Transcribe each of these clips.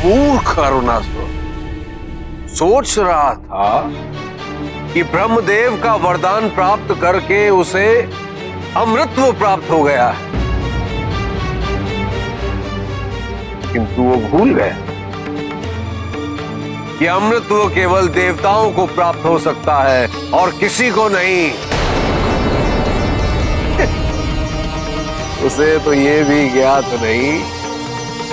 मूर्ख अरुणासुर सोच रहा था कि ब्रह्मदेव का वरदान प्राप्त करके उसे अमृतत्व प्राप्त हो गया है, किंतु वो भूल गया कि अमृतत्व केवल देवताओं को प्राप्त हो सकता है और किसी को नहीं। उसे तो ये भी ज्ञात नहीं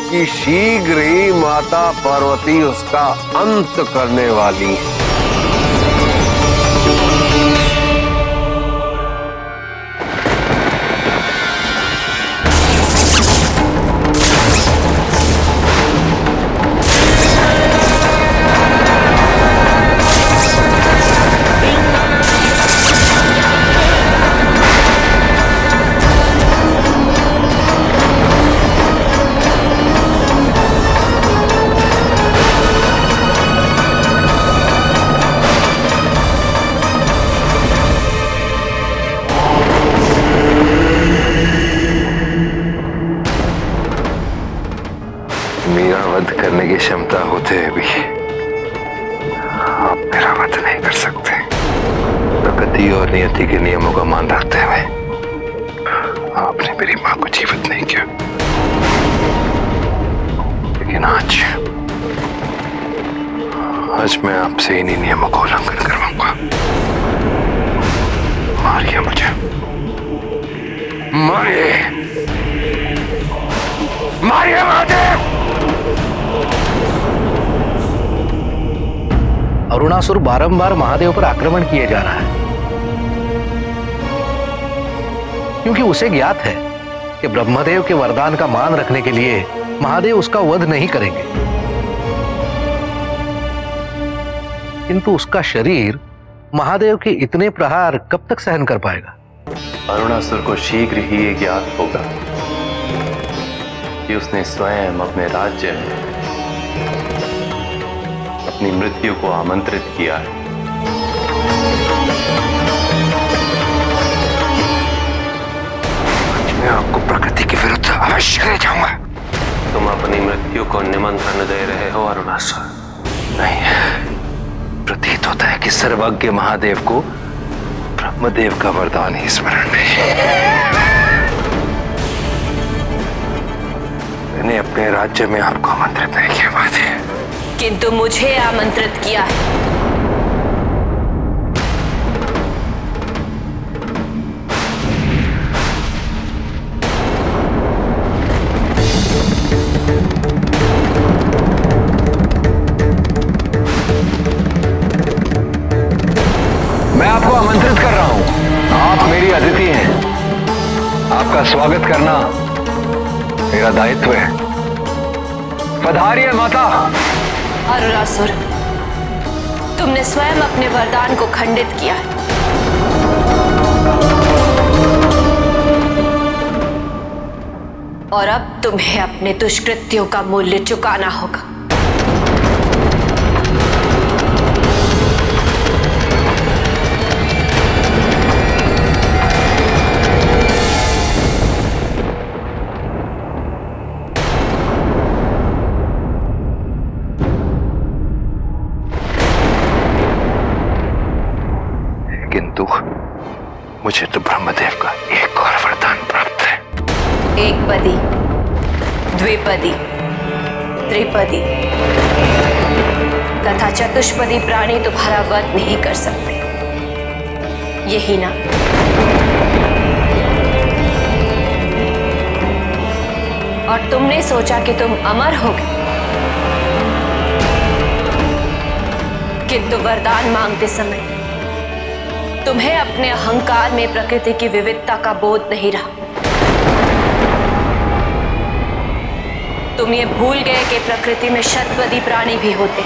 कि शीघ्र ही माता पार्वती उसका अंत करने वाली है। करने की क्षमता होते भी आप मेरा वध नहीं कर सकते। प्रकृति और नियति के नियमों का मान रखते हुए आपने मेरी मां को जीवित नहीं किया, लेकिन आज मैं आपसे इन्हीं नियमों का उल्लंघन करवाऊंगा। मारिए मुझे, मारिए, मारिए महादेव। अरुणासुर बारंबार महादेव पर आक्रमण किए जा रहा है, क्योंकि उसे ज्ञात है कि ब्रह्मदेव के वरदान का मान रखने के लिए महादेव उसका वध नहीं करेंगे, किंतु उसका शरीर महादेव के इतने प्रहार कब तक सहन कर पाएगा? अरुणासुर को शीघ्र ही ये ज्ञात होगा कि उसने स्वयं अपने राज्य में अपनी मृत्यु को आमंत्रित किया है। मैं आपको प्रकृति के विरुद्ध अवश्य ले जाऊंगा। तुम अपनी मृत्यु को निमंत्रण दे रहे हो अरुणासुर? नहीं, प्रतीत होता है कि सर्वज्ञ महादेव को ब्रह्मदेव का वरदान ही स्मरण नहीं। मैंने अपने राज्य में आपको आमंत्रित नहीं किया महादेव, किंतु मुझे आमंत्रित किया है। मैं आपको आमंत्रित कर रहा हूं, आप मेरी अतिथि हैं। आपका स्वागत करना मेरा दायित्व है। पधारिए माता। अरुणासुर, तुमने स्वयं अपने वरदान को खंडित किया है। और अब तुम्हें अपने दुष्कृत्यों का मूल्य चुकाना होगा। किंतु मुझे तो ब्रह्मदेव का एक और वरदान प्राप्त है। एक पदी, द्विपदी, त्रिपदी तथा चतुष्पदी प्राणी तुम्हारा वध नहीं कर सकते, यही ना? और तुमने सोचा कि तुम अमर होगे, किंतु वरदान मांगते समय तुम्हें अपने अहंकार में प्रकृति की विविधता का बोध नहीं रहा। तुम ये भूल गए कि प्रकृति में शतपदी प्राणी भी होते।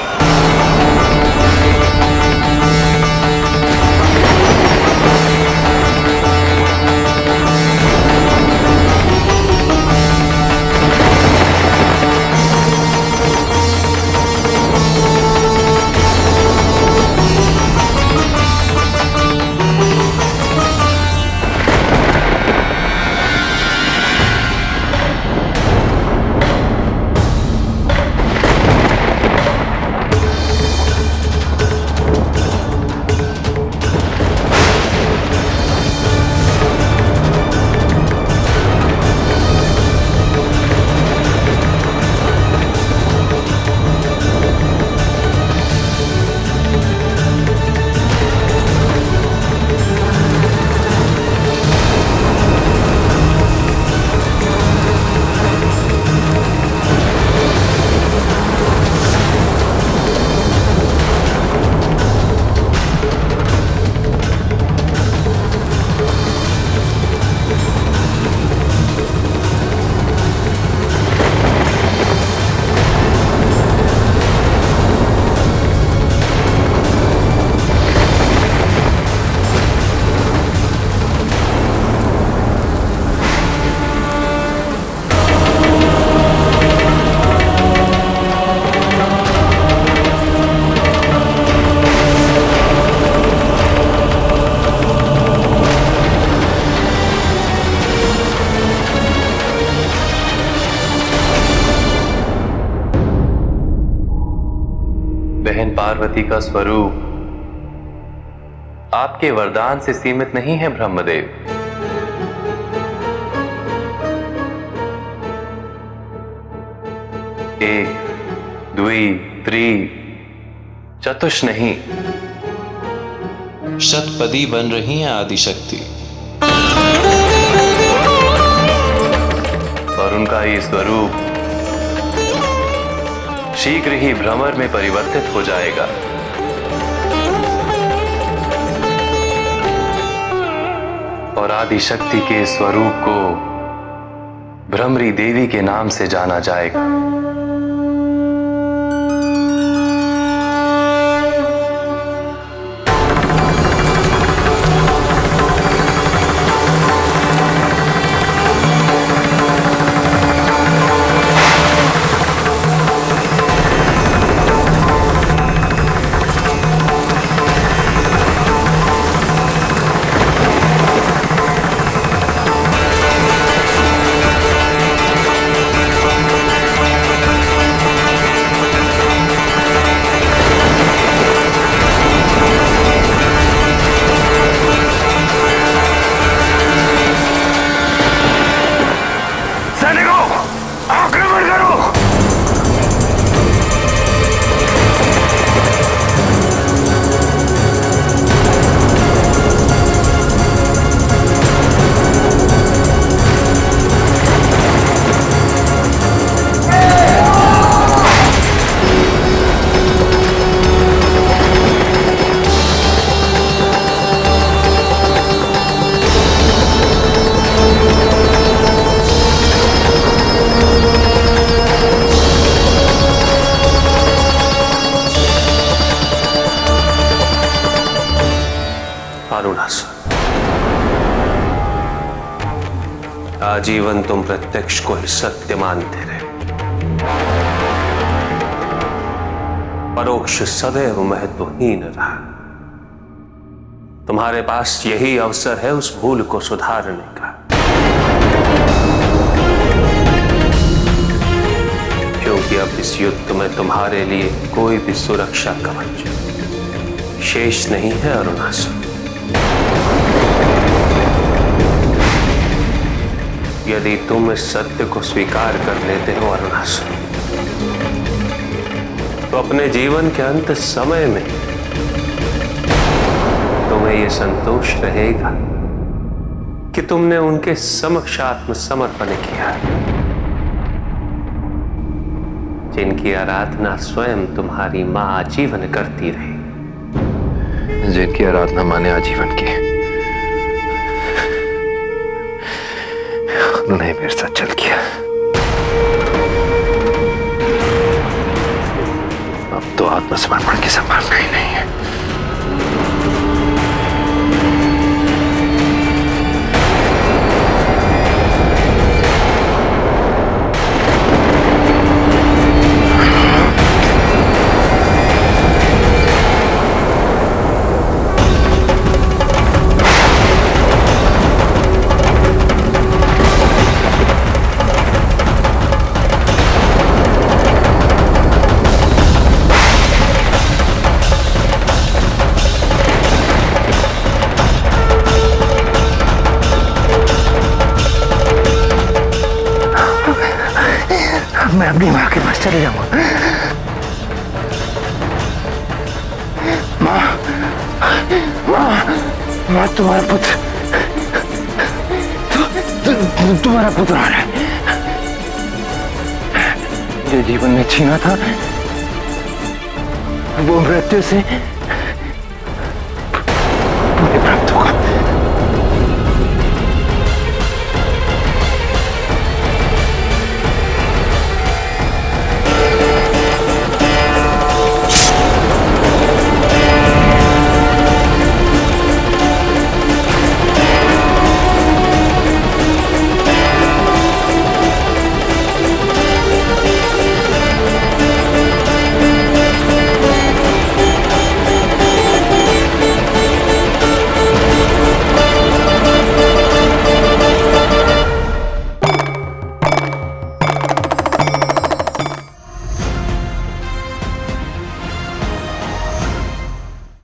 बहन पार्वती का स्वरूप आपके वरदान से सीमित नहीं है ब्रह्मदेव। एक, द्वि, त्रि, चतुष नहीं, शतपदी बन रही हैं आदिशक्ति। और उनका ये स्वरूप शीघ्र ही भ्रमर में परिवर्तित हो जाएगा। और आदिशक्ति के स्वरूप को भ्रमरी देवी के नाम से जाना जाएगा। आजीवन तुम प्रत्यक्ष को ही सत्य मानते रहे, परोक्ष सदैव महत्वहीन रहा। तुम्हारे पास यही अवसर है उस भूल को सुधारने का, क्योंकि अब इस युद्ध में तुम्हारे लिए कोई भी सुरक्षा कवच शेष नहीं है अरुणासुर। यदि तुम इस सत्य को स्वीकार कर लेते हो अरुणासुर, तो अपने जीवन के अंत समय में तुम्हें यह संतोष रहेगा कि तुमने उनके समक्ष आत्मसमर्पण किया, जिनकी आराधना स्वयं तुम्हारी मां आजीवन करती रही। जिनकी आराधना मां ने आजीवन की, उन्होंने मेरे साथ चल किया। अब तो आत्मसमर्पण की संभावना ही नहीं है। मैं अपनी माँ के पास चले जाऊंगा। माँ, माँ, माँ, तुम्हारा पुत्र, तुम्हारा पुत्र आ रहा है। जो जीवन में छीना था, वो मृत्यु से